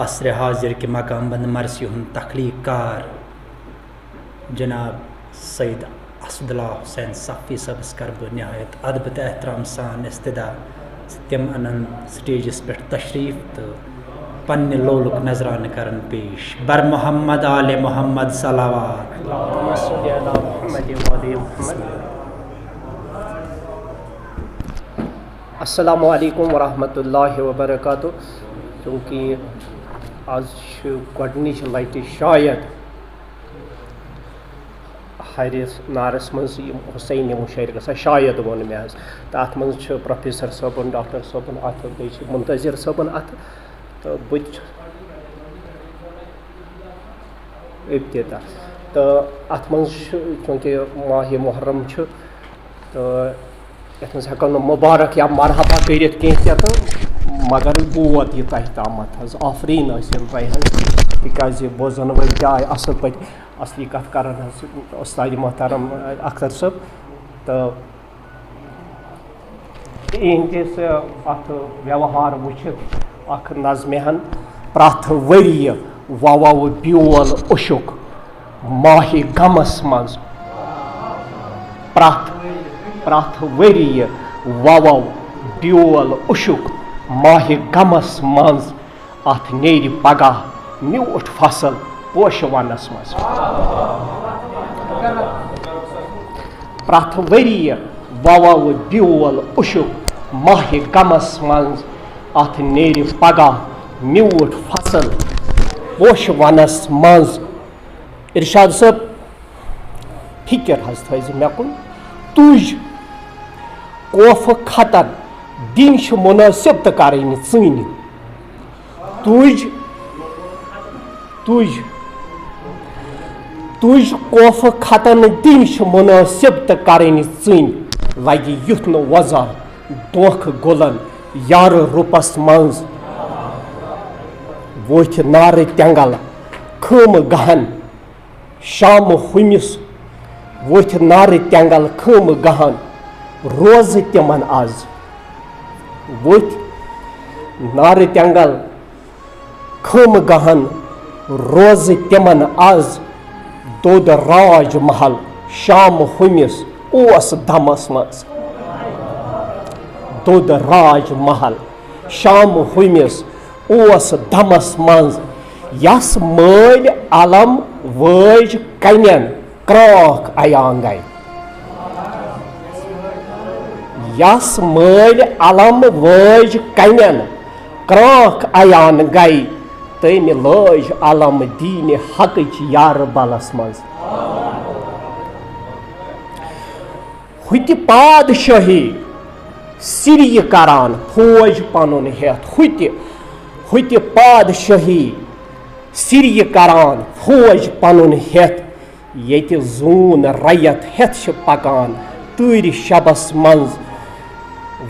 عصر حاضر کے مقام بند مرثی ہند تخلیق کار جناب سید اسد اللہ حسین صفی صبس کر بہ نہایت ادب تو احترام سان استدا تم انن سٹیجس پہ تشریف تو پنہ لولک نظرانہ کرن پیش بر محمد آل محمد صلوات السلام علیکم ورحمۃ اللہ وبرکاتہ. چونکہ آج گۄڈنِچ لٹہِ شاید ہرِس نارس منٛز یِم حسینی مُشٲعرٕ گژھان شاید ووٚن مےٚ حظ تہٕ اَتھ منٛز چھُ پروفیسر صٲبُن ڈاکٹر صٲبُن اَتھٕ بیٚیہِ چھُ منتظر صٲبُن اَتھٕ تہٕ بہٕ تہِ چھُس ابتدا تہٕ اَتھ منٛز چھُ چوٗنٛکہِ ماہِ محرم چھُ تہٕ یَتھ منٛز ہٮ۪کو نہٕ مُبارک یا مرحبا کٔرِتھ کینٛہہ تہِ تہٕ مگر ووت یہِ تۄہہِ تامَتھ حظ آفریٖن ٲسِن تۄہہِ حظ تِکیٛازِ بوزَن وٲلۍ تہِ آے اَصٕل پٲٹھۍ اَصلی کَتھ کَران حظ اُستادِ محترم اختر صٲب تہٕ یِہِنٛدِس اَتھ ویوہار وٕچھِتھ اَکھ نظمہِ ہن پرٛٮ۪تھ ؤرِیہِ وَوو بیول اوٚشُک ماہہِ غمس منٛز پرٛٮ۪تھ ؤرِیہِ وَوو بیول اوٚشُک ماہہِ غمس منٛز اَتھ نیرِ پگاہ میوٗٹھ فصل پوشہٕ وَنس منٛز پرٛٮ۪تھ ؤرِیہِ وَوو بیول اوٚشُک ماہہِ غمس منٛز اَتھ نیرِ پگاہ میوٗٹھ فصل پوشہٕ وَنس منٛز. اِرشاد صٲب فِکر حظ تھٲیزِ مےٚ کُن تُج کوفہٕ خطر دِنۍ چھِ مُنٲسِب تہٕ کَرٕنۍ ژٕنۍ تُج کوفہٕ خطن دِنۍ چھِ مُنٲسِب تہٕ کَرٕنۍ ژٕنۍ لگہِ یُتھ نہٕ وۄزا دھوکھٕ گُلن یارٕ رُپس منٛز وۄتھِ نارٕ تٮ۪نٛگل خٲمہٕ گہن شامہٕ ہُمِس وۄتھِ نارٕ تٮ۪نٛگل خٲمہٕ گہن روزٕ تِمن آز وۄتھِ نارٕ تٮ۪نٛگل خٲمہٕ گہن روزٕ تِمن آز دۄد راج محل شامہٕ ہُمِس اوس دمس منٛز دۄد راج محل شامہٕ ہُمِس اوس دمس منٛز یس مٲلۍ علم وٲج کنٮ۪ن کرٛانٛکھ عیان گٔے یس مٲلۍ علم وٲج کنٮ۪ن کرٛانٛکھ عیان گٔے تٔمۍ لٲج علم دیٖنہِ حقٕچ یارٕ بلس منٛز ہُتہِ پادشٲہی سِریہِ کران فوج پنُن ہٮ۪تھ ہُتہِ پادشٲہی سِریہِ کران فوج پنُن ہٮ۪تھ ییٚتہِ زوٗن رعیت ہٮ۪تھ چھِ پکان تۭرِ شبس منٛز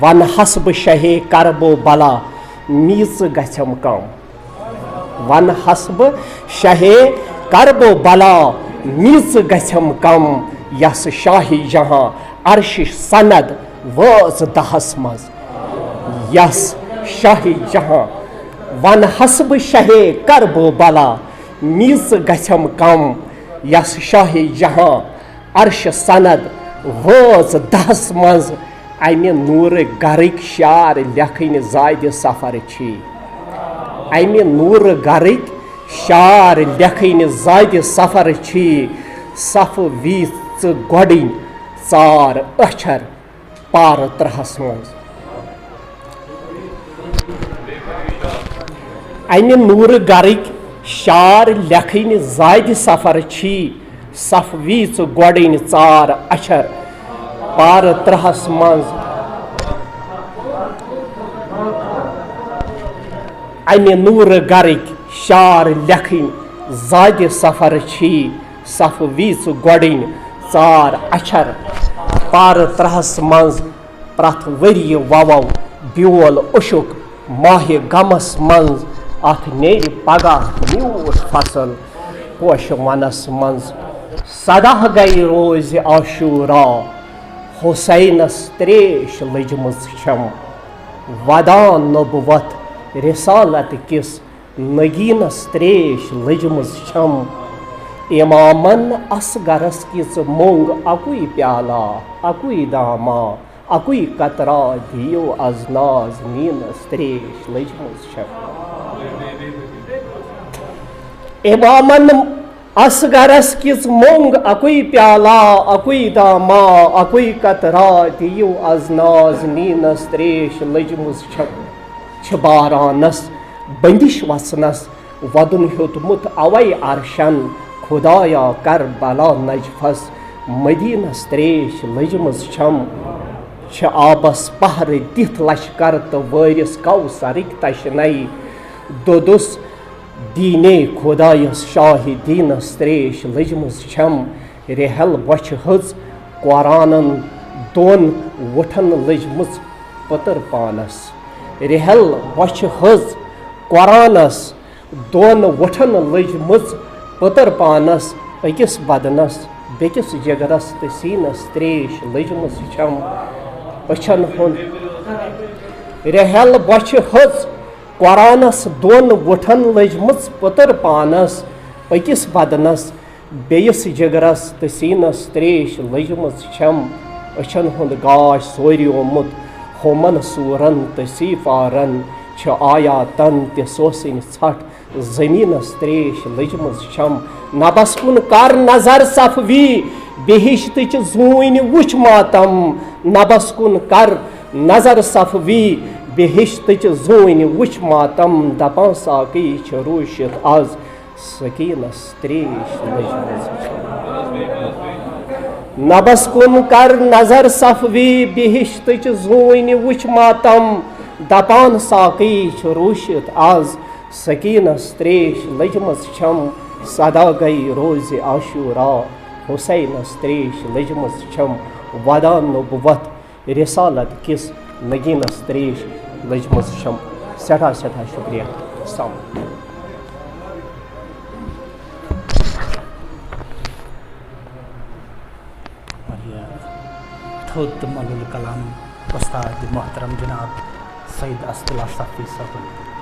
ونہس بہٕ شاہے کربو بلا میٖژٕ گژھٮ۪م کم ونہس بہٕ شاہے کربو بلا میٖژٕ گژھٮ۪م کم یس شاہی جہاں عرشِش سند وٲژ دہس منٛز یس شاہی جہاں ونہس بہٕ شاہے کربو بلا میٖژٕ گژھٮ۪م کم یس شاہی جہاں عرشہِ سند وٲژ دہس منٛز امہِ نوٗرٕ گرٕکۍ شعر لیکھٕنۍ زادِ سفر چھی امہِ نوٗرٕ گرٕکۍ شعر لیکھٕنۍ زادِ سفر چھی صفہٕ وِژ ژٕ گۄڈٕنۍ ژار أچھر پارٕ ترٛہس منٛز امہِ نوٗرٕ گرٕکۍ شعر لیکھٕنۍ زادِ سفر چھی صفہٕ وِژ گۄڈٕنۍ ژار أچھر پارٕ ترٛہس منٛز امہِ نوٗرٕ گرٕکۍ شعر لیکھٕنۍ زادِ سفر چھی صفہٕ وِژ گۄڈٕنۍ ژار أچھر پارٕ ترٛہس منٛز پرٛٮ۪تھ ؤرِیہِ وَوو بیول اوٚشُک ماہہِ غمس منٛز اَتھ نیرِ پگاہ میوٗٹھ فصل پوشہٕ وَنس منٛز سداہ گٔے روزِ عاشوٗرا حُسینس تریش لٔجمٕژ چھَم ودان نبوت رسالت کِس نگینس تریش لجمز چھم امامن اصغرس کِژ مونگ اکوئی پیالہ اکوئی دامہ اکوئی قطرہ دیو از ناز نینس تریش لجمز چھم امامن اصغرس کِژ مونگ اکوئی پیالہ اکوئی دامہ اکوئی قطرہ دیو از ناز نینس تریش لجمز چھم چھ بارانس بندش وسنس ودن ہیوتمت اوے عرشن خدایا کر بلا نجفس مدینس تریش لجمز چھم چھ آبس پہر دِتھ لشکر تو وٲرِس کوثرٕکۍ تشنَے دودُس دیٖنے خۄدایس شاہ دیٖنس تریش لجمز چھم رحل بۄچھِ ہٕژ قرآنن دۄن وُٹھن لجمٕژ پٔتٕر پانس رحل بۄچھِ ہٕژ قرآنس دۄن وُٹھن لجمٕژ پٔتٕر پانس أکِس بدنس بیٚکِس جگرس تہٕ سیٖنس تریش لجمٕژ چھم أچھن ہُنٛد رحل بۄچھِ ہٕژ قرآنس دۄن وُٹھن لجمٕژ پٔتٕر پانس أکِس بدنس بیٚیِس جگرس تہٕ سیٖنس تریش لجمٕژ چھم أچھن ہُنٛد گاش سوریومُت ہومن سوٗرن تہٕ سیٖفارن چھِ آیاتن تہِ سوسٕنۍ ژھٹھ زٔمیٖنس تریش لجمٕژ چھم نبس کُن کر نظر صفوی بہشتٕچ زوٗنۍ وٕچھ ماتم نبس کُن کر نظر صفوی بہشتٕچ زوٗنۍ وٕچھ ماتم دپان ساقی چھِ روٗشِتھ آز سکیٖنس تریش لجمٕژ چھم نبس کُن کر نظر صفوی بہشتٕچ زوٗنۍ وٕچھ ماتم دپان ساقی چھِ روٗشِتھ آز سکیٖنس تریش لجمٕژ چھم صدا گٔے روزِ عاشوٗرا حُسینس تریش لجمٕژ چھم ودان نبوت رسالت کِس نگیٖنس تریش لجمٕژ چھم سٮ۪ٹھاہ سٮ۪ٹھاہ شُکریہ السلام علیکُم تھوٚد تہٕ مۄلُل کلام استاد محترم جناب سید اسداللہ صفی صٲبُن